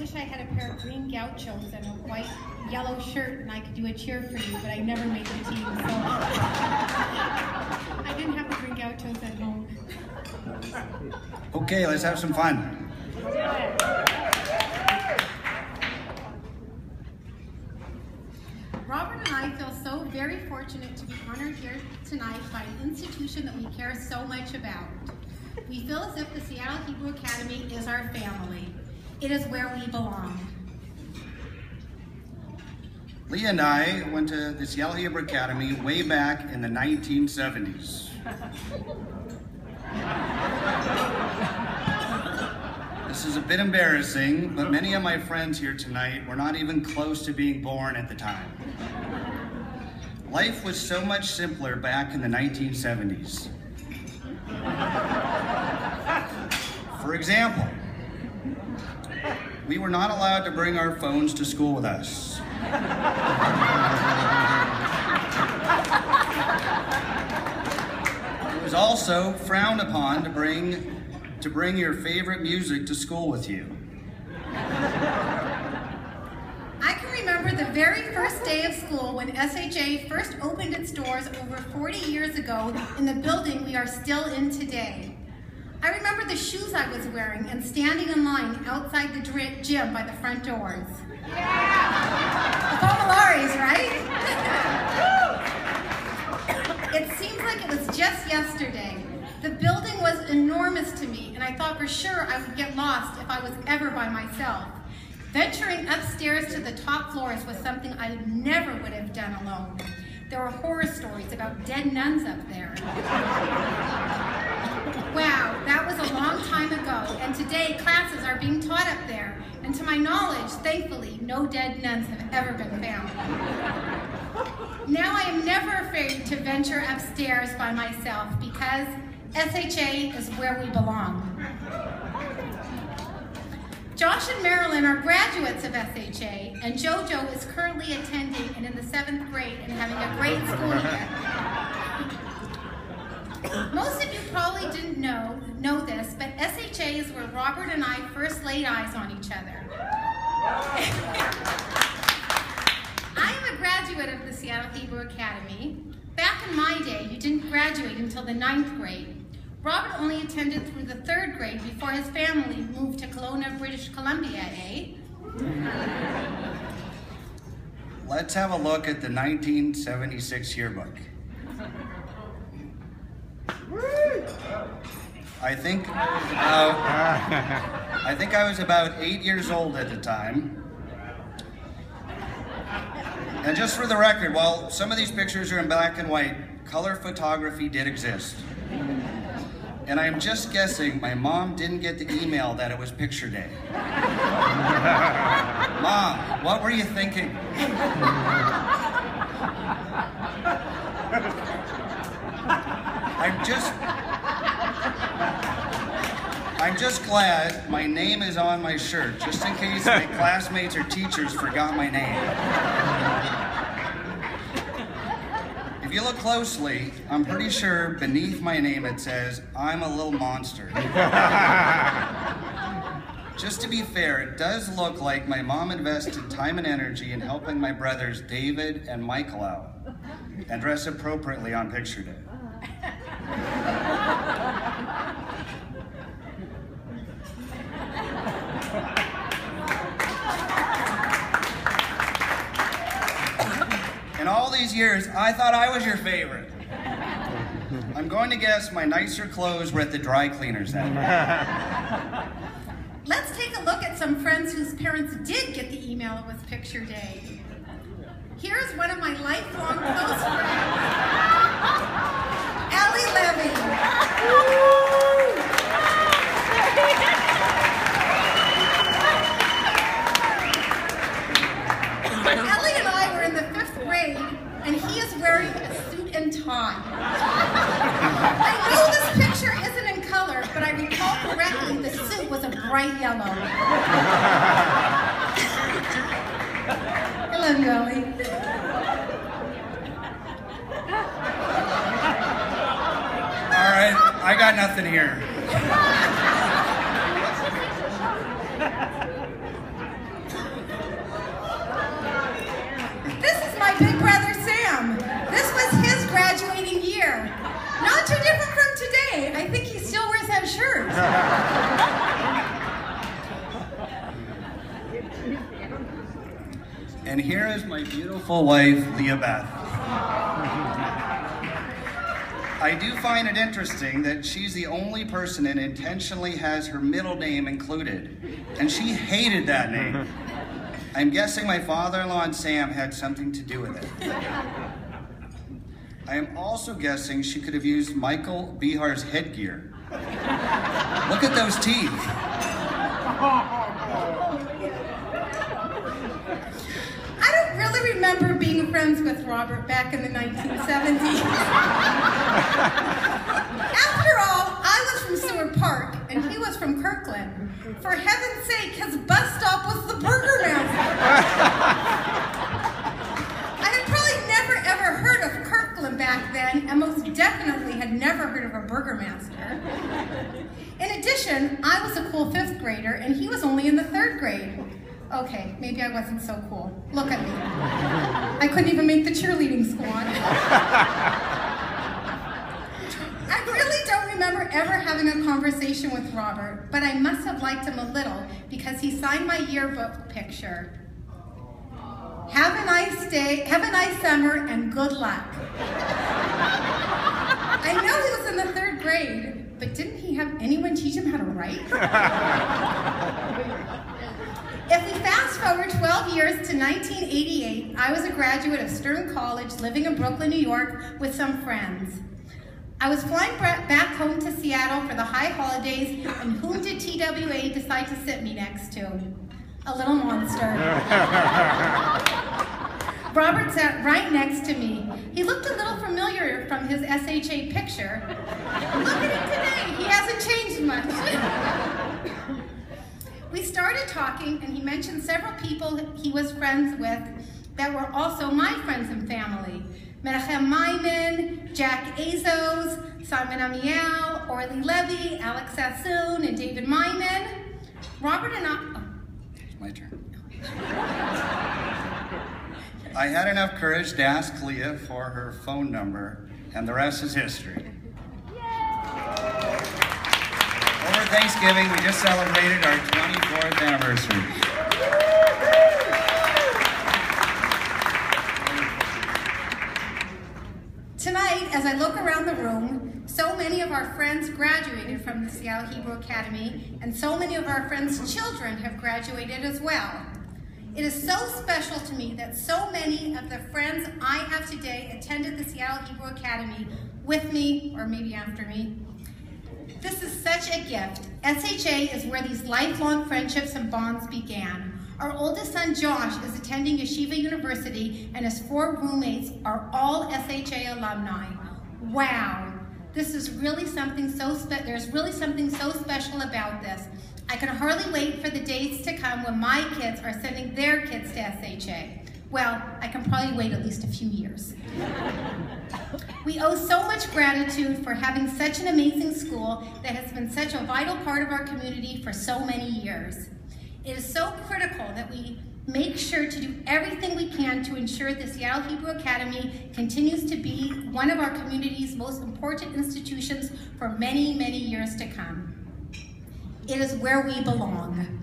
wish I had a pair of green gauchos and a white yellow shirt and I could do a cheer for you, but I never made the team, so I didn't have the green gauchos at home. Okay, let's have some fun. Robert and I feel so very fortunate to be honored here tonight by an institution that we care so much about. We feel as if the Seattle Hebrew Academy is our family. It is where we belong. Leah and I went to the Seattle Hebrew Academy way back in the 1970s. This is a bit embarrassing, but many of my friends here tonight were not even close to being born at the time. Life was so much simpler back in the 1970s. For example, we were not allowed to bring our phones to school with us. It was also frowned upon to bring your favorite music to school with you. I can remember the very first day of school when SHA first opened its doors over 40 years ago in the building we are still in today. I remember the shoes I was wearing and standing in line outside the gym by the front doors. Yeah! The Honorees, right? It seems like it was just yesterday. The building was enormous to me, and I thought for sure I would get lost if I was ever by myself. Venturing upstairs to the top floors was something I never would have done alone. There were horror stories about dead nuns up there. Wow, that was a long time ago, and today classes are being taught up there. And to my knowledge, thankfully, no dead nuns have ever been found. Now I am never afraid to venture upstairs by myself because SHA is where we belong. Josh and Marilyn are graduates of SHA, and JoJo is currently attending and in the 7th grade and having a great school year. Most of you probably didn't know this, but SHA is where Robert and I first laid eyes on each other. I am a graduate of the Seattle Hebrew Academy. Back in my day, you didn't graduate until the 9th grade. Robert only attended through the 3rd grade before his family moved to Kelowna, British Columbia, eh? Let's have a look at the 1976 yearbook. I think I was about 8 years old at the time. And just for the record, while some of these pictures are in black and white, color photography did exist. And I'm just guessing my mom didn't get the email that it was picture day. Mom, what were you thinking? I'm just glad my name is on my shirt, just in case my classmates or teachers forgot my name. If you look closely, I'm pretty sure beneath my name it says, "I'm a little monster." Just to be fair, it does look like my mom invested time and energy in helping my brothers David and Michael out and dress appropriately on picture day. In all these years, I thought I was your favorite. I'm going to guess my nicer clothes were at the dry cleaners then. Let's take a look at some friends whose parents did get the email it was picture day. Here's one of my lifelong close friends, Ellie Levy. Ellie and I were in the 5th grade, and he is wearing a suit and tie. I know this picture isn't in color, but I recall correctly the suit was a bright yellow. I love you, Ellie. All right, I got nothing here. And here is my beautiful wife, Leah Beth. I do find it interesting that she's the only person that intentionally has her middle name included, and she hated that name. I'm guessing my father-in-law and Sam had something to do with it. I am also guessing she could have used Michael Bihar's headgear. Look at those teeth. I don't really remember being friends with Robert back in the 1970s. After all, I was from Seward Park and he was from Kirkland. For heaven's sake, his bus stop was the Burger Master. I had probably never ever heard of Kirkland back then, and most definitely had never heard of a Burger Master. In addition, I was a cool 5th grader and he was only in the 3rd grade. Okay, maybe I wasn't so cool. Look at me. I couldn't even make the cheerleading squad. I really don't remember ever having a conversation with Robert, but I must have liked him a little because he signed my yearbook picture. Have a nice day, have a nice summer, and good luck. I know he was in the 3rd grade, but didn't he have anyone teach him how to write? If we fast forward 12 years to 1988, I was a graduate of Stern College living in Brooklyn, New York with some friends. I was flying back home to Seattle for the high holidays, and whom did TWA decide to sit me next to? A little monster. Robert sat right next to me. He looked a little familiar from his SHA picture. Look at him today, he hasn't changed much. We started talking, and he mentioned several people he was friends with that were also my friends and family. Menachem Maimon, Jack Azos, Simon Amiel, Orly Levy, Alex Sassoon, and David Maimon. Robert and I... Oh. It's my turn. I had enough courage to ask Leah for her phone number, and the rest is history. Over Thanksgiving, we just celebrated our 24th anniversary. Tonight, as I look around the room, so many of our friends graduated from the Seattle Hebrew Academy, and so many of our friends' children have graduated as well. It is so special to me that so many of the friends I have today attended the Seattle Hebrew Academy with me, or maybe after me. This is such a gift. SHA is where these lifelong friendships and bonds began. Our oldest son, Josh, is attending Yeshiva University, and his 4 roommates are all SHA alumni. Wow, this is really something there's really something so special about this. I can hardly wait for the days to come when my kids are sending their kids to SHA. Well, I can probably wait at least a few years. We owe so much gratitude for having such an amazing school that has been such a vital part of our community for so many years. It is so critical that we make sure to do everything we can to ensure the Seattle Hebrew Academy continues to be one of our community's most important institutions for many, many years to come. It is where we belong.